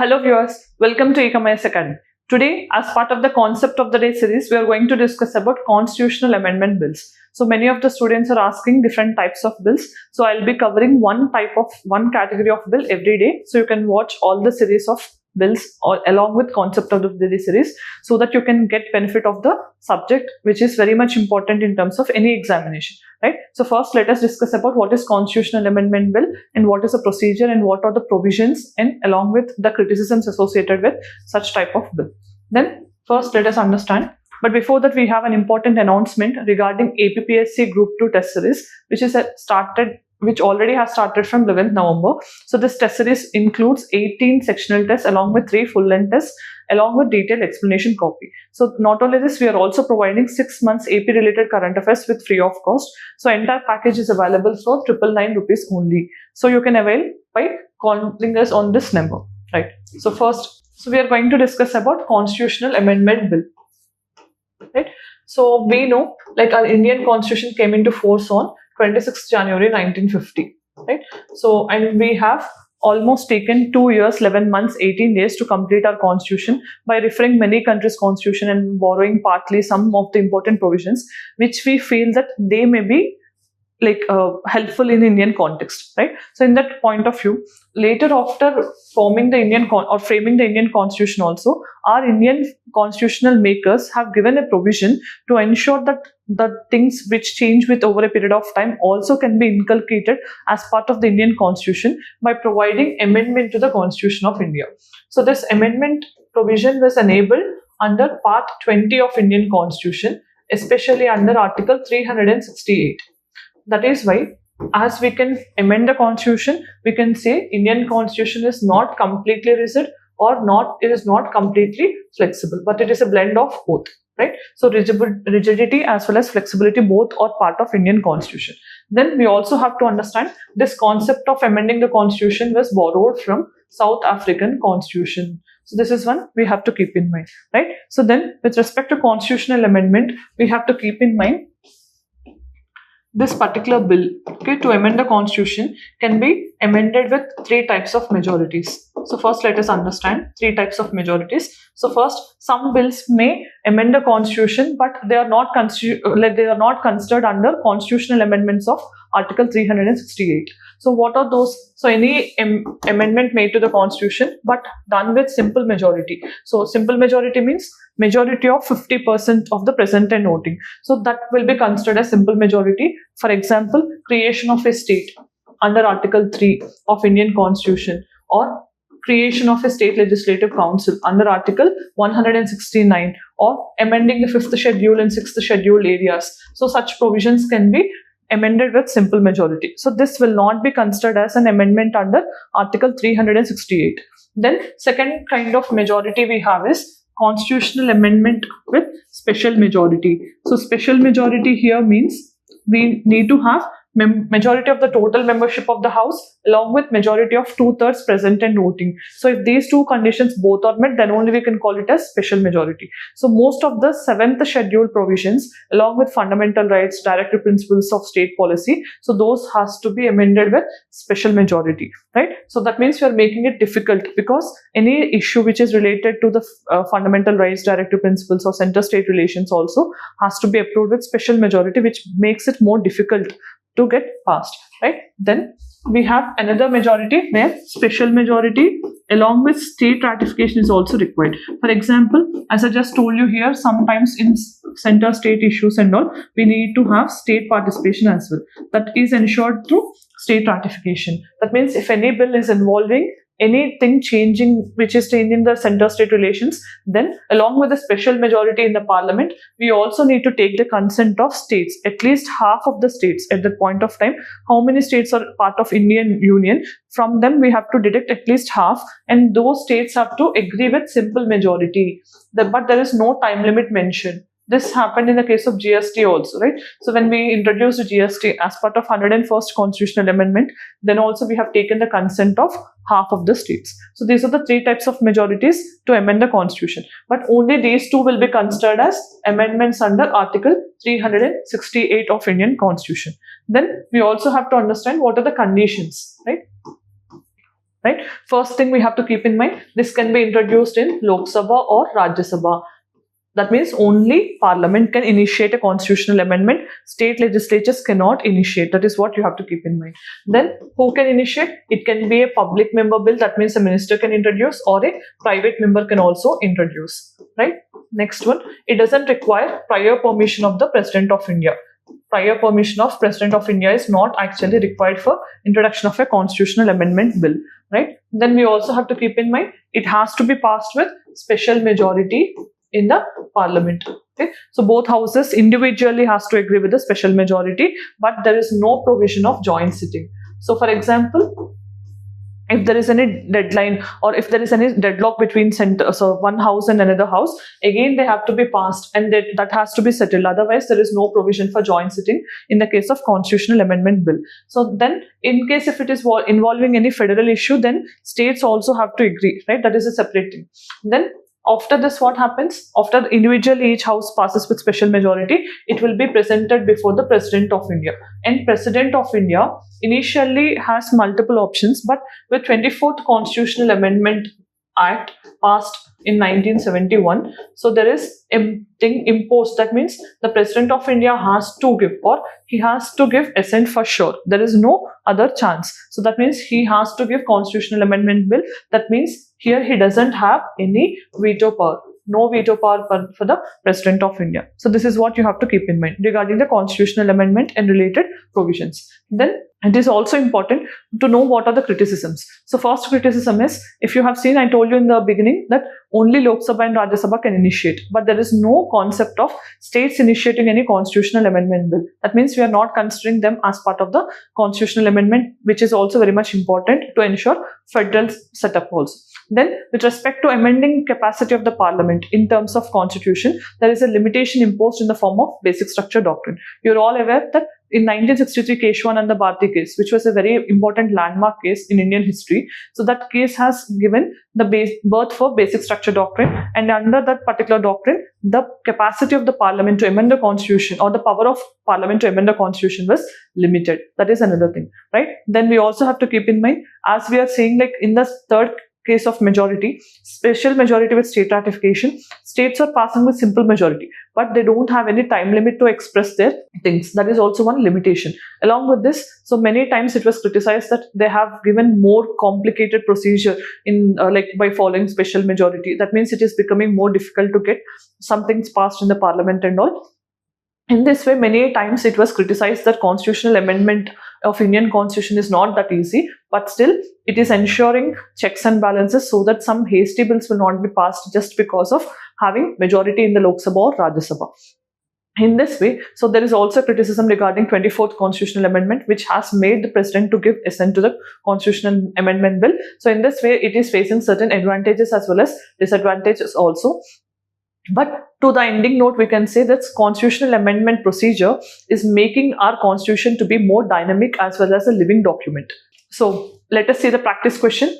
Hello viewers, welcome to E-Commerce Academy. Today, as part of the Concept of the Day series, we are going to discuss about constitutional amendment bills. So many of the students are asking different types of bills. So I'll be covering one category of bill every day. So you can watch all the series of bills along with Concept of the Day series so that you can get benefit of the subject, which is very much important in terms of any examination, right? So first, let us discuss about what is constitutional amendment bill and what is the procedure and what are the provisions and along with the criticisms associated with such type of bill. Then first let us understand. But before that, we have an important announcement regarding APPSC Group 2 test series, which already has started from 11th November. So this test series includes 18 sectional tests along with 3 full-length tests along with detailed explanation copy. So not only this, we are also providing 6 months AP related current affairs with free of cost. So entire package is available for 999 rupees only. So you can avail by calling us on this number, right? So we are going to discuss about constitutional amendment bill, right? So we know like our Indian constitution came into force on 26th January 1950, right? So, and we have almost taken 2 years, 11 months, 18 days to complete our constitution by referring many countries' constitution and borrowing partly some of the important provisions, which we feel that they may be helpful in Indian context, right? So in that point of view, later after framing the Indian constitution also, our Indian constitutional makers have given a provision to ensure that the things which change with over a period of time also can be inculcated as part of the Indian constitution by providing amendment to the Constitution of India. So this amendment provision was enabled under Part 20 of Indian Constitution, especially under Article 368. That is why, as we can amend the constitution, we can say Indian constitution is not completely rigid it is not completely flexible, but it is a blend of both, right? So rigidity as well as flexibility both are part of Indian constitution. Then we also have to understand this concept of amending the constitution was borrowed from South African constitution. So this is one we have to keep in mind, right? So then with respect to constitutional amendment, we have to keep in mind this particular bill, to amend the constitution can be amended with 3 types of majorities. So first let us understand 3 types of majorities. So first, some bills may amend the constitution, but they are not considered under constitutional amendments of Article 368. So what are those? So any amendment made to the constitution but done with simple majority. So simple majority means majority of 50% of the present and voting. So that will be considered as simple majority. For example, creation of a state under Article 3 of Indian Constitution, or creation of a state legislative council under Article 169, or amending the 5th schedule and 6th schedule areas. So such provisions can be amended with simple majority. So this will not be considered as an amendment under Article 368. Then second kind of majority we have is constitutional amendment with special majority. So special majority here means we need to have majority of the total membership of the house along with majority of 2/3 present and voting. So if these 2 conditions both are met, then only we can call it as special majority. So most of the 7th schedule provisions along with fundamental rights, directive principles of state policy, so those has to be amended with special majority, right? So that means we are making it difficult because any issue which is related to the fundamental rights, directive principles or center-state relations also has to be approved with special majority, which makes it more difficult to get passed, right? Then we have another majority where special majority along with state ratification is also required. For example, as I just told you here, sometimes in center state issues and all, we need to have state participation as well. That is ensured through state ratification. That means if any bill is involving anything which is changing the center-state relations, then along with the special majority in the parliament, we also need to take the consent of states, at least half of the states at that point of time. How many states are part of Indian Union? From them, we have to deduct at least half, and those states have to agree with simple majority. But there is no time limit mentioned. This happened in the case of GST also, right? So when we introduced GST as part of 101st constitutional amendment, then also we have taken the consent of half of the states. So these are the 3 types of majorities to amend the constitution. But only these 2 will be considered as amendments under Article 368 of Indian Constitution. Then we also have to understand what are the conditions, right? right? First thing we have to keep in mind, this can be introduced in Lok Sabha or Rajya Sabha. That means only Parliament can initiate a constitutional amendment. State legislatures cannot initiate. That is what you have to keep in mind. Then who can initiate? It can be a public member bill. That means a minister can introduce, or a private member can also introduce, right? Next one, it doesn't require prior permission of the President of India. Prior permission of President of India is not actually required for introduction of a constitutional amendment bill, right? Then we also have to keep in mind, it has to be passed with special majority in the Parliament. Okay, so both houses individually has to agree with the special majority, but there is no provision of joint sitting. So for example, if there is any deadline or if there is any deadlock between one house and another house, again they have to be passed, and that has to be settled. Otherwise, there is no provision for joint sitting in the case of constitutional amendment bill. So then, in case if it is involving any federal issue, then states also have to agree, right? That is a separate thing. Then after this, what happens? After individually each house passes with special majority, it will be presented before the President of India. And President of India initially has multiple options, but with 24th Constitutional Amendment Act passed in 1971, so there is a thing imposed. That means the President of India has to give, or he has to give assent for sure. There is no other chance. So that means he has to give constitutional amendment bill. That means here he doesn't have any veto power. No veto power for the President of India. So this is what you have to keep in mind regarding the constitutional amendment and related provisions. Then it is also important to know what are the criticisms. So first criticism is, if you have seen, I told you in the beginning that only Lok Sabha and Rajya Sabha can initiate, but there is no concept of states initiating any constitutional amendment bill. That means we are not considering them as part of the constitutional amendment, which is also very much important to ensure federal setup also. Then with respect to amending capacity of the Parliament in terms of constitution, there is a limitation imposed in the form of basic structure doctrine. You're all aware that in 1963 Keshwananda Bharti case, which was a very important landmark case in Indian history, so that case has given the birth for basic structure doctrine, and under that particular doctrine, the capacity of the Parliament to amend the constitution, or the power of Parliament to amend the constitution, was limited. That is another thing, right? Then we also have to keep in mind, as we are saying, like in the third case of majority, special majority with state ratification, states are passing with simple majority, but they don't have any time limit to express their things. That is also one limitation. Along with this, so many times it was criticized that they have given more complicated procedure in by following special majority. That means it is becoming more difficult to get some things passed in the Parliament and all. In this way, many times it was criticized that constitutional amendment of Indian constitution is not that easy, but still it is ensuring checks and balances so that some hasty bills will not be passed just because of having majority in the Lok Sabha or Rajya Sabha. In this way, so there is also criticism regarding 24th Constitutional Amendment, which has made the President to give assent to the Constitutional Amendment Bill. So in this way, it is facing certain advantages as well as disadvantages also. But to the ending note, we can say that constitutional amendment procedure is making our constitution to be more dynamic as well as a living document. So let us see the practice question.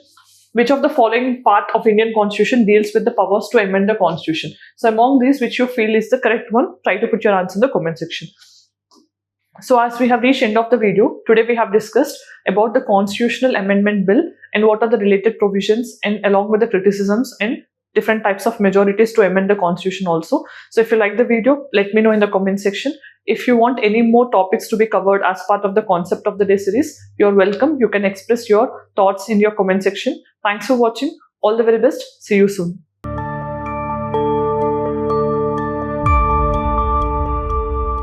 Which of the following part of Indian constitution deals with the powers to amend the constitution? So among these, which you feel is the correct one, try to put your answer in the comment section. So as we have reached end of the video, today we have discussed about the constitutional amendment bill and what are the related provisions, and along with the criticisms and different types of majorities to amend the constitution also. So if you like the video, let me know in the comment section. If you want any more topics to be covered as part of the concept of the day series, you're welcome. You can express your thoughts in your comment section. Thanks for watching. All the very best. See you soon.